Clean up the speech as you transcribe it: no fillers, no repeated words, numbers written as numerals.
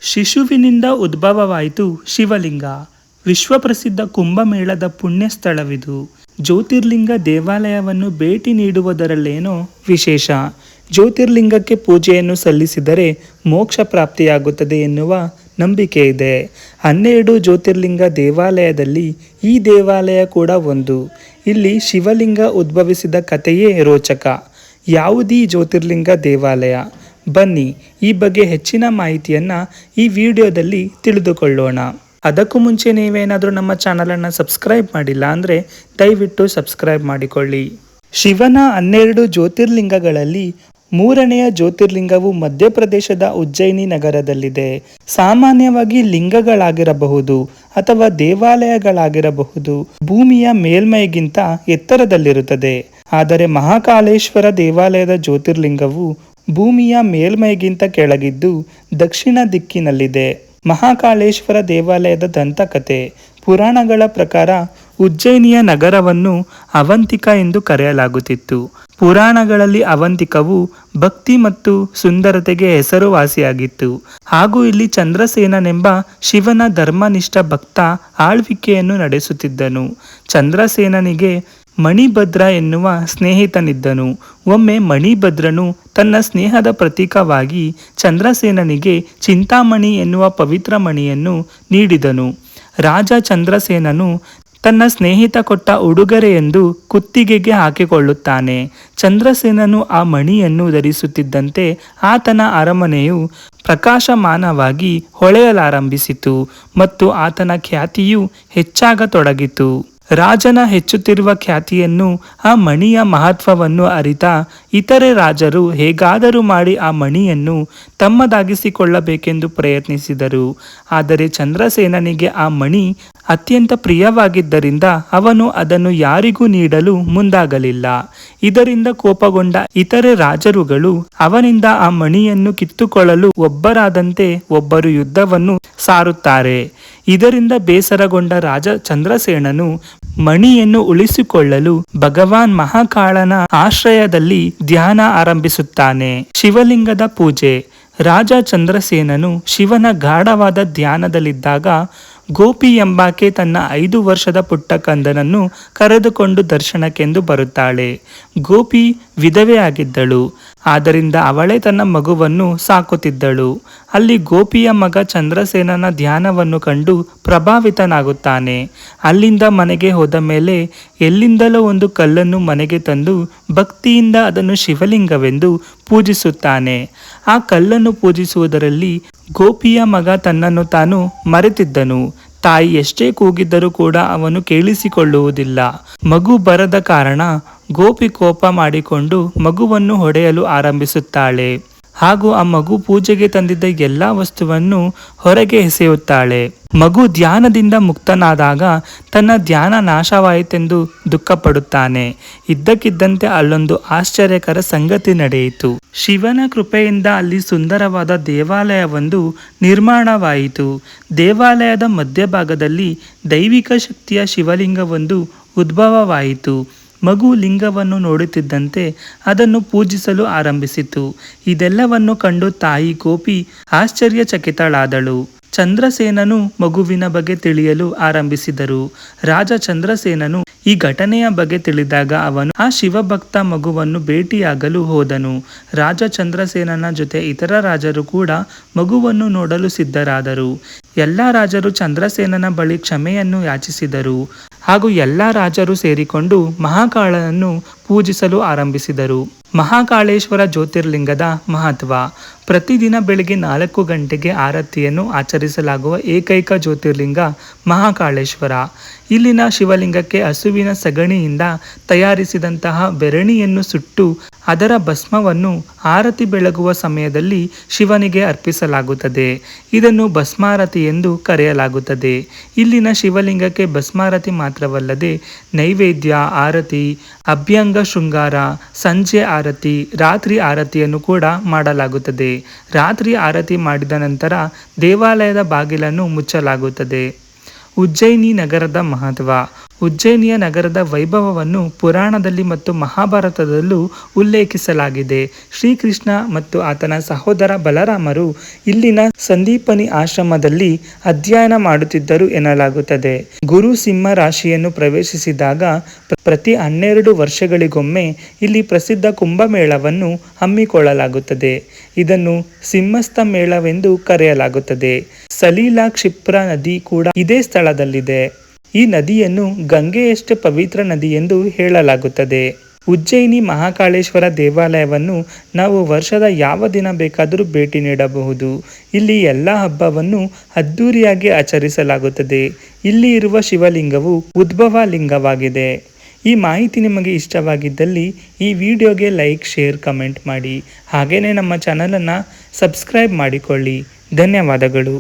ಶಿಶುವಿನಿಂದ ಉದ್ಭವವಾಯಿತು ಶಿವಲಿಂಗ. ವಿಶ್ವಪ್ರಸಿದ್ಧ ಕುಂಭಮೇಳದ ಪುಣ್ಯ ಸ್ಥಳವಿದು. ಜ್ಯೋತಿರ್ಲಿಂಗ ದೇವಾಲಯವನ್ನು ಭೇಟಿ ನೀಡುವುದರಲ್ಲೇನೋ ವಿಶೇಷ. ಜ್ಯೋತಿರ್ಲಿಂಗಕ್ಕೆ ಪೂಜೆಯನ್ನು ಸಲ್ಲಿಸಿದರೆ ಮೋಕ್ಷ ಪ್ರಾಪ್ತಿಯಾಗುತ್ತದೆ ಎನ್ನುವ ನಂಬಿಕೆ ಇದೆ. 12 ಜ್ಯೋತಿರ್ಲಿಂಗ ದೇವಾಲಯದಲ್ಲಿ ಈ ದೇವಾಲಯ ಕೂಡ ಒಂದು. ಇಲ್ಲಿ ಶಿವಲಿಂಗ ಉದ್ಭವಿಸಿದ ಕಥೆಯೇ ರೋಚಕ. ಯಾವುದೀ ಜ್ಯೋತಿರ್ಲಿಂಗ ದೇವಾಲಯ? ಬನ್ನಿ ಈ ಬಗ್ಗೆ ಹೆಚ್ಚಿನ ಮಾಹಿತಿಯನ್ನು ಈ ವಿಡಿಯೋದಲ್ಲಿ ತಿಳಿದುಕೊಳ್ಳೋಣ. ಅದಕ್ಕೂ ಮುಂಚೆ ನೀವೇನಾದರೂ ನಮ್ಮ ಚಾನಲನ್ನು ಸಬ್ಸ್ಕ್ರೈಬ್ ಮಾಡಿಲ್ಲ ಅಂದರೆ ದಯವಿಟ್ಟು ಸಬ್ಸ್ಕ್ರೈಬ್ ಮಾಡಿಕೊಳ್ಳಿ. ಶಿವನ 12 ಜ್ಯೋತಿರ್ಲಿಂಗಗಳಲ್ಲಿ 3ನೆಯ ಜ್ಯೋತಿರ್ಲಿಂಗವು ಮಧ್ಯಪ್ರದೇಶದ ಉಜ್ಜಯಿನಿ ನಗರದಲ್ಲಿದೆ. ಸಾಮಾನ್ಯವಾಗಿ ಲಿಂಗಗಳಾಗಿರಬಹುದು ಅಥವಾ ದೇವಾಲಯಗಳಾಗಿರಬಹುದು ಭೂಮಿಯ ಮೇಲ್ಮೈಗಿಂತ ಎತ್ತರದಲ್ಲಿರುತ್ತದೆ. ಆದರೆ ಮಹಾಕಾಳೇಶ್ವರ ದೇವಾಲಯದ ಜ್ಯೋತಿರ್ಲಿಂಗವು ಭೂಮಿಯ ಮೇಲ್ಮೈಗಿಂತ ಕೆಳಗಿದ್ದು ದಕ್ಷಿಣ ದಿಕ್ಕಿನಲ್ಲಿದೆ. ಮಹಾಕಾಳೇಶ್ವರ ದೇವಾಲಯದ ದಂತಕಥೆ. ಪುರಾಣಗಳ ಪ್ರಕಾರ ಉಜ್ಜಯಿನಿಯ ನಗರವನ್ನು ಅವಂತಿಕ ಎಂದು ಕರೆಯಲಾಗುತ್ತಿತ್ತು. ಪುರಾಣಗಳಲ್ಲಿ ಅವಂತಿಕವು ಭಕ್ತಿ ಮತ್ತು ಸುಂದರತೆಗೆ ಹೆಸರುವಾಸಿಯಾಗಿತ್ತು. ಹಾಗೂ ಇಲ್ಲಿ ಚಂದ್ರಸೇನನೆಂಬ ಶಿವನ ಧರ್ಮನಿಷ್ಠ ಭಕ್ತ ಆಳ್ವಿಕೆಯನ್ನು ನಡೆಸುತ್ತಿದ್ದನು. ಚಂದ್ರಸೇನನಿಗೆ ಮಣಿಭದ್ರ ಎನ್ನುವ ಸ್ನೇಹಿತನಿದ್ದನು. ಒಮ್ಮೆ ಮಣಿಭದ್ರನು ತನ್ನ ಸ್ನೇಹದ ಪ್ರತೀಕವಾಗಿ ಚಂದ್ರಸೇನನಿಗೆ ಚಿಂತಾಮಣಿ ಎನ್ನುವ ಪವಿತ್ರ ಮಣಿಯನ್ನು ನೀಡಿದನು. ರಾಜ ಚಂದ್ರಸೇನನು ತನ್ನ ಸ್ನೇಹಿತ ಕೊಟ್ಟ ಉಡುಗೊರೆ ಎಂದು ಕುತ್ತಿಗೆಗೆ ಹಾಕಿಕೊಳ್ಳುತ್ತಾನೆ. ಚಂದ್ರಸೇನನು ಆ ಮಣಿಯನ್ನು ಧರಿಸುತ್ತಿದ್ದಂತೆ ಆತನ ಅರಮನೆಯು ಪ್ರಕಾಶಮಾನವಾಗಿ ಹೊಳೆಯಲಾರಂಭಿಸಿತು ಮತ್ತು ಆತನ ಖ್ಯಾತಿಯು ಹೆಚ್ಚಾಗತೊಡಗಿತು. ರಾಜನ ಹೆಚ್ಚುತ್ತಿರುವ ಖ್ಯಾತಿಯನ್ನು ಆ ಮಣಿಯ ಮಹತ್ವವನ್ನು ಅರಿತ ಇತರೆ ರಾಜರು ಹೇಗಾದರೂ ಮಾಡಿ ಆ ಮಣಿಯನ್ನು ತಮ್ಮದಾಗಿಸಿಕೊಳ್ಳಬೇಕೆಂದು ಪ್ರಯತ್ನಿಸಿದರು. ಆದರೆ ಚಂದ್ರಸೇನನಿಗೆ ಆ ಮಣಿ ಅತ್ಯಂತ ಪ್ರಿಯವಾಗಿದ್ದರಿಂದ ಅವನು ಅದನ್ನು ಯಾರಿಗೂ ನೀಡಲು ಮುಂದಾಗಲಿಲ್ಲ. ಇದರಿಂದ ಕೋಪಗೊಂಡ ಇತರೆ ರಾಜರುಗಳು ಅವನಿಂದ ಆ ಮಣಿಯನ್ನು ಕಿತ್ತುಕೊಳ್ಳಲು ಒಬ್ಬರಾದಂತೆ ಒಬ್ಬರು ಯುದ್ಧವನ್ನು ಸಾರುತ್ತಾರೆ. ಇದರಿಂದ ಬೇಸರಗೊಂಡ ರಾಜ ಚಂದ್ರಸೇನನು ಮಣಿಯನ್ನು ಉಳಿಸಿಕೊಳ್ಳಲು ಭಗವಾನ್ ಮಹಾಕಾಳನ ಆಶ್ರಯದಲ್ಲಿ ಧ್ಯಾನ ಆರಂಭಿಸುತ್ತಾನೆ. ಶಿವಲಿಂಗದ ಪೂಜೆ. ರಾಜ ಚಂದ್ರಸೇನನು ಶಿವನ ಗಾಢವಾದ ಧ್ಯಾನದಲ್ಲಿದ್ದಾಗ ಗೋಪಿ ಎಂಬಾಕೆ ತನ್ನ 5 ವರ್ಷದ ಪುಟ್ಟ ಕಂದನನ್ನು ಕರೆದುಕೊಂಡು ದರ್ಶನಕ್ಕೆಂದು ಬರುತ್ತಾಳೆ. ಗೋಪಿ ವಿಧವೆಯಾಗಿದ್ದಳು. ಆದ್ದರಿಂದ ಅವಳೇ ತನ್ನ ಮಗುವನ್ನು ಸಾಕುತ್ತಿದ್ದಳು. ಅಲ್ಲಿ ಗೋಪಿಯ ಮಗ ಚಂದ್ರಸೇನನ ಧ್ಯಾನವನ್ನು ಕಂಡು ಪ್ರಭಾವಿತನಾಗುತ್ತಾನೆ. ಅಲ್ಲಿಂದ ಮನೆಗೆ ಹೋದ ಮೇಲೆ ಎಲ್ಲಿಂದಲೋ ಒಂದು ಕಲ್ಲನ್ನು ಮನೆಗೆ ತಂದು ಭಕ್ತಿಯಿಂದ ಅದನ್ನು ಶಿವಲಿಂಗವೆಂದು ಪೂಜಿಸುತ್ತಾನೆ. ಆ ಕಲ್ಲನ್ನು ಪೂಜಿಸುವುದರಲ್ಲಿ ಗೋಪಿಯ ಮಗ ತನ್ನನ್ನು ತಾನು ಮರೆತಿದ್ದನು. ತಾಯಿ ಎಷ್ಟೇ ಕೂಗಿದ್ದರೂ ಕೂಡ ಅವನು ಕೇಳಿಸಿಕೊಳ್ಳುವುದಿಲ್ಲ. ಮಗು ಬರದ ಕಾರಣ ಗೋಪಿ ಕೋಪ ಮಾಡಿಕೊಂಡು ಮಗುವನ್ನು ಹೊಡೆಯಲು ಆರಂಭಿಸುತ್ತಾಳೆ. ಹಾಗೂ ಆ ಮಗು ಪೂಜೆಗೆ ತಂದಿದ್ದ ಎಲ್ಲ ವಸ್ತುವನ್ನು ಹೊರಗೆ ಎಸೆಯುತ್ತಾಳೆ. ಮಗು ಧ್ಯಾನದಿಂದ ಮುಕ್ತನಾದಾಗ ತನ್ನ ಧ್ಯಾನ ನಾಶವಾಯಿತೆಂದು ದುಃಖಪಡುತ್ತಾನೆ. ಇದ್ದಕ್ಕಿದ್ದಂತೆ ಅಲ್ಲೊಂದು ಆಶ್ಚರ್ಯಕರ ಸಂಗತಿ ನಡೆಯಿತು. ಶಿವನ ಕೃಪೆಯಿಂದ ಅಲ್ಲಿ ಸುಂದರವಾದ ದೇವಾಲಯವೊಂದು ನಿರ್ಮಾಣವಾಯಿತು. ದೇವಾಲಯದ ಮಧ್ಯಭಾಗದಲ್ಲಿ ದೈವಿಕ ಶಕ್ತಿಯ ಶಿವಲಿಂಗವೊಂದು ಉದ್ಭವವಾಯಿತು. ಮಗು ಲಿಂಗವನ್ನು ನೋಡುತ್ತಿದ್ದಂತೆ ಅದನ್ನು ಪೂಜಿಸಲು ಆರಂಭಿಸಿತು. ಇದೆಲ್ಲವನ್ನು ಕಂಡು ತಾಯಿ ಗೋಪಿ ಆಶ್ಚರ್ಯಚಕಿತಳಾದಳು. ಚಂದ್ರಸೇನನು ಮಗುವಿನ ಬಗ್ಗೆ ತಿಳಿಯಲು ಆರಂಭಿಸಿದರು. ರಾಜ ಚಂದ್ರಸೇನನು ಈ ಘಟನೆಯ ಬಗ್ಗೆ ತಿಳಿದಾಗ ಅವನು ಆ ಶಿವಭಕ್ತ ಮಗುವನ್ನು ಭೇಟಿಯಾಗಲು ಹೋದನು. ರಾಜ ಚಂದ್ರಸೇನನ ಜೊತೆ ಇತರ ರಾಜರು ಕೂಡ ಮಗುವನ್ನು ನೋಡಲು ಸಿದ್ಧರಾದರು. ಎಲ್ಲ ರಾಜರು ಚಂದ್ರಸೇನನ ಬಳಿ ಕ್ಷಮೆಯನ್ನು ಯಾಚಿಸಿದರು. ಹಾಗೂ ಎಲ್ಲ ರಾಜರು ಸೇರಿಕೊಂಡು ಮಹಾಕಾಳನನ್ನು ಪೂಜಿಸಲು ಆರಂಭಿಸಿದರು. ಮಹಾಕಾಳೇಶ್ವರ ಜ್ಯೋತಿರ್ಲಿಂಗದ ಮಹತ್ವ. ಪ್ರತಿದಿನ ಬೆಳಿಗ್ಗೆ 4 ಗಂಟೆಗೆ ಆರತಿಯನ್ನು ಆಚರಿಸಲಾಗುವ ಏಕೈಕ ಜ್ಯೋತಿರ್ಲಿಂಗ ಮಹಾಕಾಳೇಶ್ವರ. ಇಲ್ಲಿನ ಶಿವಲಿಂಗಕ್ಕೆ ಹಸುವಿನ ಸಗಣಿಯಿಂದ ತಯಾರಿಸಿದಂತಹ ಬೆರಣಿಯನ್ನು ಸುಟ್ಟು ಅದರ ಭಸ್ಮವನ್ನು ಆರತಿ ಬೆಳಗುವ ಸಮಯದಲ್ಲಿ ಶಿವನಿಗೆ ಅರ್ಪಿಸಲಾಗುತ್ತದೆ. ಇದನ್ನು ಭಸ್ಮಾರತಿ ಎಂದು ಕರೆಯಲಾಗುತ್ತದೆ. ಇಲ್ಲಿನ ಶಿವಲಿಂಗಕ್ಕೆ ಭಸ್ಮಾರತಿ ಮಾತ್ರವಲ್ಲದೆ ನೈವೇದ್ಯ, ಆರತಿ, ಅಭ್ಯಂಗ ಶೃಂಗಾರ, ಸಂಜೆ ಆರತಿ, ರಾತ್ರಿ ಆರತಿಯನ್ನು ಕೂಡ ಮಾಡಲಾಗುತ್ತದೆ. ರಾತ್ರಿ ಆರತಿ ಮಾಡಿದ ನಂತರ ದೇವಾಲಯದ ಬಾಗಿಲನ್ನು ಮುಚ್ಚಲಾಗುತ್ತದೆ. ಉಜ್ಜಯಿನಿ ನಗರದ ಮಹತ್ವ. ಉಜ್ಜಯಿನಿಯ ನಗರದ ವೈಭವವನ್ನು ಪುರಾಣದಲ್ಲಿ ಮತ್ತು ಮಹಾಭಾರತದಲ್ಲೂ ಉಲ್ಲೇಖಿಸಲಾಗಿದೆ. ಶ್ರೀಕೃಷ್ಣ ಮತ್ತು ಆತನ ಸಹೋದರ ಬಲರಾಮರು ಇಲ್ಲಿನ ಸಂದೀಪನಿ ಆಶ್ರಮದಲ್ಲಿ ಅಧ್ಯಯನ ಮಾಡುತ್ತಿದ್ದರು ಎನ್ನಲಾಗುತ್ತದೆ. ಗುರು ಸಿಂಹ ರಾಶಿಯನ್ನು ಪ್ರವೇಶಿಸಿದಾಗ ಪ್ರತಿ 12 ವರ್ಷಗಳಿಗೊಮ್ಮೆ ಇಲ್ಲಿ ಪ್ರಸಿದ್ಧ ಕುಂಭಮೇಳವನ್ನು ಹಮ್ಮಿಕೊಳ್ಳಲಾಗುತ್ತದೆ. ಇದನ್ನು ಸಿಂಹಸ್ಥ ಮೇಳವೆಂದು ಕರೆಯಲಾಗುತ್ತದೆ. ಸಲೀಲಾ ಕ್ಷಿಪ್ರ ನದಿ ಕೂಡ ಇದೇ ಸ್ಥಳದಲ್ಲಿದೆ. ಈ ನದಿಯನ್ನು ಗಂಗೆಯಷ್ಟೇ ಪವಿತ್ರ ನದಿ ಎಂದು ಹೇಳಲಾಗುತ್ತದೆ. ಉಜ್ಜಯಿನಿ ಮಹಾಕಾಳೇಶ್ವರ ದೇವಾಲಯವನ್ನು ನಾವು ವರ್ಷದ ಯಾವ ದಿನ ಬೇಕಾದರೂ ಭೇಟಿ ನೀಡಬಹುದು. ಇಲ್ಲಿ ಎಲ್ಲ ಹಬ್ಬವನ್ನು ಅದ್ದೂರಿಯಾಗಿ ಆಚರಿಸಲಾಗುತ್ತದೆ. ಇಲ್ಲಿ ಇರುವ ಶಿವಲಿಂಗವು ಉದ್ಭವ ಲಿಂಗವಾಗಿದೆ. ಈ ಮಾಹಿತಿ ನಿಮಗೆ ಇಷ್ಟವಾಗಿದ್ದಲ್ಲಿ ಈ ವಿಡಿಯೋಗೆ ಲೈಕ್, ಶೇರ್, ಕಮೆಂಟ್ ಮಾಡಿ. ಹಾಗೆಯೇ ನಮ್ಮ ಚಾನಲನ್ನು ಸಬ್ಸ್ಕ್ರೈಬ್ ಮಾಡಿಕೊಳ್ಳಿ. ಧನ್ಯವಾದಗಳು.